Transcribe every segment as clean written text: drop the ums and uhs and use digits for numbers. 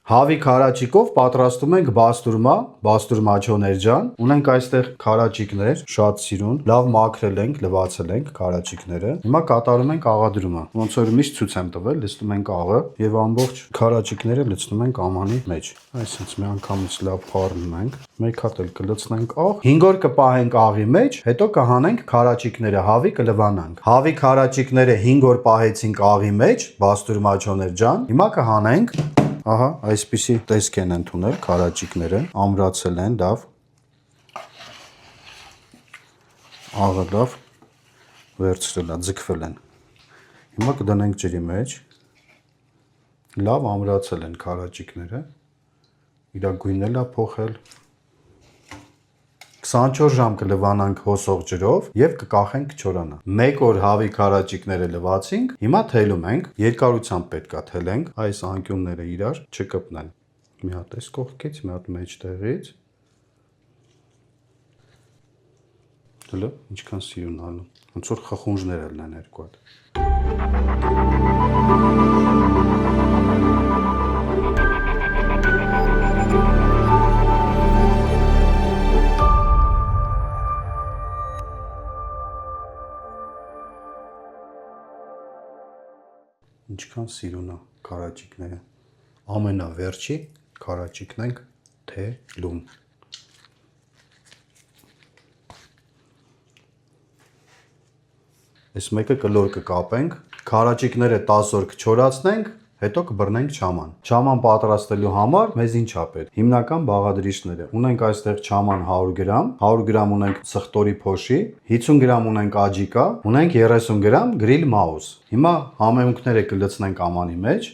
Հավի քարաճիկով պատրաստում ենք բաստուրմա, բաստուրմա ջոներջան։ Ունենք այստեղ քարաճիկներ, շատ սիրուն, լավ մաքրել ենք, լվացել ենք քարաճիկները։ Հիմա կատարում ենք աղադրումը։ Ոնց որ միշտ ցույց եմ տվել, լցնում ենք աղը եւ ամբողջ քարաճիկները լցնում ենք ամանի մեջ։ Այսինքն մի անգամից լավ փառնում ենք։ Մեկ հատ էլ կլցնենք աղ։ 5 օր կպահենք աղի մեջ, հետո կհանենք քարաճիկները, հավի կլվանանք։ Հավի քարաճիկները 5 օր պահեցինք աղի մեջ, բաստուրմա ջոներջան։ Հիմա կհանենք Ահա, այսպիսի տեսք են ընդունել քարաճիկները, ամրացել են լավ, աղը լավ վերցրել են, ձգվել են։ Հիմա կդնենք ջրի մեջ, լավ ամրացել են քարաճիկները, իր գույնն էլ է փոխել։ 24 ժամ կլվանանք հոսող ջրով եւ կկախենք չորանա։ 1 օր հավի քարաճիկները լվացինք, հիմա թելում ենք, երկարությամբ պետքա թելենք, այս անկյունները իրար չկպնեն։ Մի հատ էս կողքից, մի հատ մեջտեղից։ Հələ ինչքան սիրուն ալու։ Ոնց որ խխունջներ ելնեն երկու հատ։ Ինչքան սիրուն է քարաճիկները։ Ամենավերջի քարաճիկն ենք թելում։ Այս մեկը կլոր կկապենք, քարաճիկները 10 օր կչորացնենք, հետո կբռնենք չաման։ Չաման պատրաստելու համար մեզ ինչ է պետք։ Հիմնական բաղադրիչները։ Ունենք այստեղ չաման 100 գրամ, 100 գրամ ունենք սխտորի փոշի, 50 գրամ ունենք աջիկա, ունենք 30 գրամ գրիլ մաուս։ Հիմա համեմունքները կլցնենք ամանի մեջ։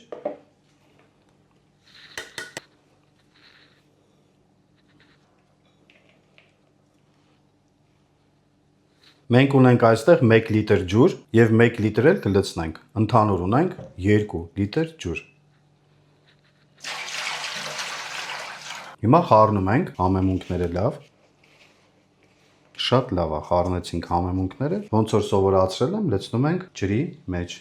Մենք ունենք այստեղ 1 լիտր ջուր եւ 1 լիտր էլ կլցնենք։ Ընդհանուր ունենք 2 լիտր ջուր։ Հիմա խառնում ենք համեմունքները լավ։ Շատ լավ է, խառնեցինք համեմունքները։ Ոնց որ սովորացրել եմ, լցնում ենք ջրի մեջ։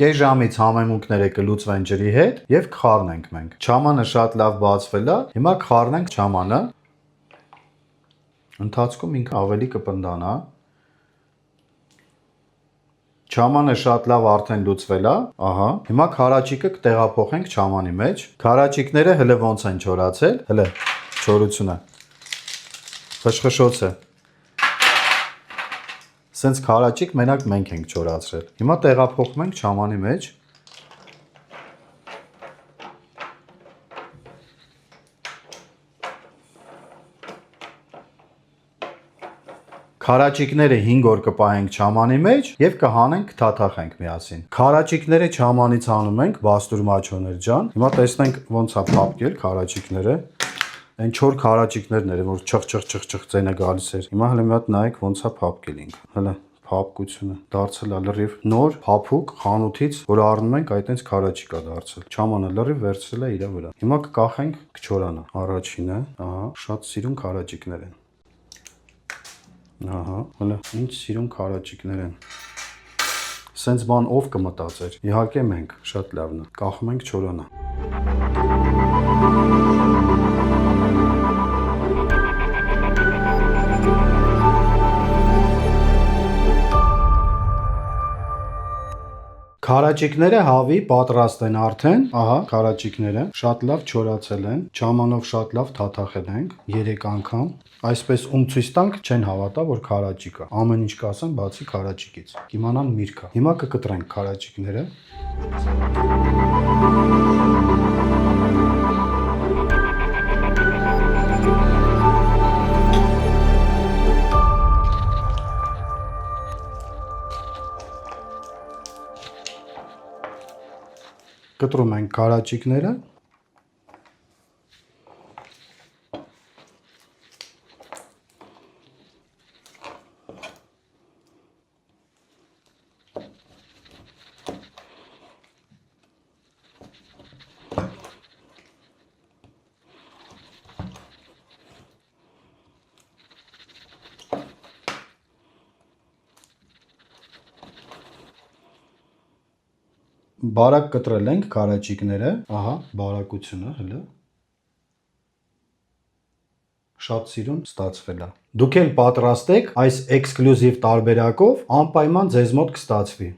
Կես ժամից համեմունքները կլուծվեն ջրի հետ եւ կխառնենք մենք։ Չամանը շատ լավ բացվել է, հիմա կխառնենք չամանը։ Ընթացքում ինքը ավելի կպնդանա։ Չամանը շատ լավ արդեն լուծվել է, ահա։ Հիմա քարաճիկը կտեղափոխենք չամանի մեջ։ Քարաճիկները հələ ոնց են չորացել, հələ չորությունը։ Խշխշոց է։ Սենց քարաճիկ մենակ մենք ենք չորացրել։ Հիմա տեղափոխում ենք չամանի մեջ։ Քարաճիկները 5 օր կպահենք չամանի մեջ եւ կհանենք, կթաթախենք միասին։ Քարաճիկները չամանից հանում ենք բաստուրմա ջոներջան։ Հիմա տեսնենք ոնց է փափկել քարաճիկները։ Այն 4 քարաճիկներն են, որ չխ ձենը գալիս էր։ Հիմա հələ մի հատ նայեք ոնց է փափկել ինքը։ Հələ փափկությունը դարձել է լրիվ նոր, փափուկ խանութից, որ առնում ենք, այդ այնց քարաճիկ է դարձել։ Չամանը լրիվ վերցրել է իր վրա։ Հիմա կկախենք, կչորանա։ Առաջինը, ահա, շատ սիրուն քարաճիկներ են։ Ահա, հələ ինչ սիրուն քարաճիկներ են։ Սենց բան ով կմտածեր։ Իհարկե մենք, շատ լավն է։ Կախում ենք չորանա։ Քարաճիկները հավի պատրաստ են արդեն, ահա քարաճիկները շատ լավ չորացել են, չամանով շատ լավ թաթախել ենք 3 անգամ, այսպես ցույց տանք չեն հավատա, որ քարաճիկ է, ամեն ինչ կասեն բացի քարաճիկից, կիմանան միրգ է։ Հիմա կկտրենք քարաճիկները։ Կտրում ենք քարաճիկները։ Բարակ կտրել ենք քարաճիկները, ահա, բարակությունը հələ։ Շատ սիրուն ստացվել է։ Դուք էլ պատրաստեք այս էքսկլյուզիվ տարբերակով, անպայման ձեզ մոտ կստացվի։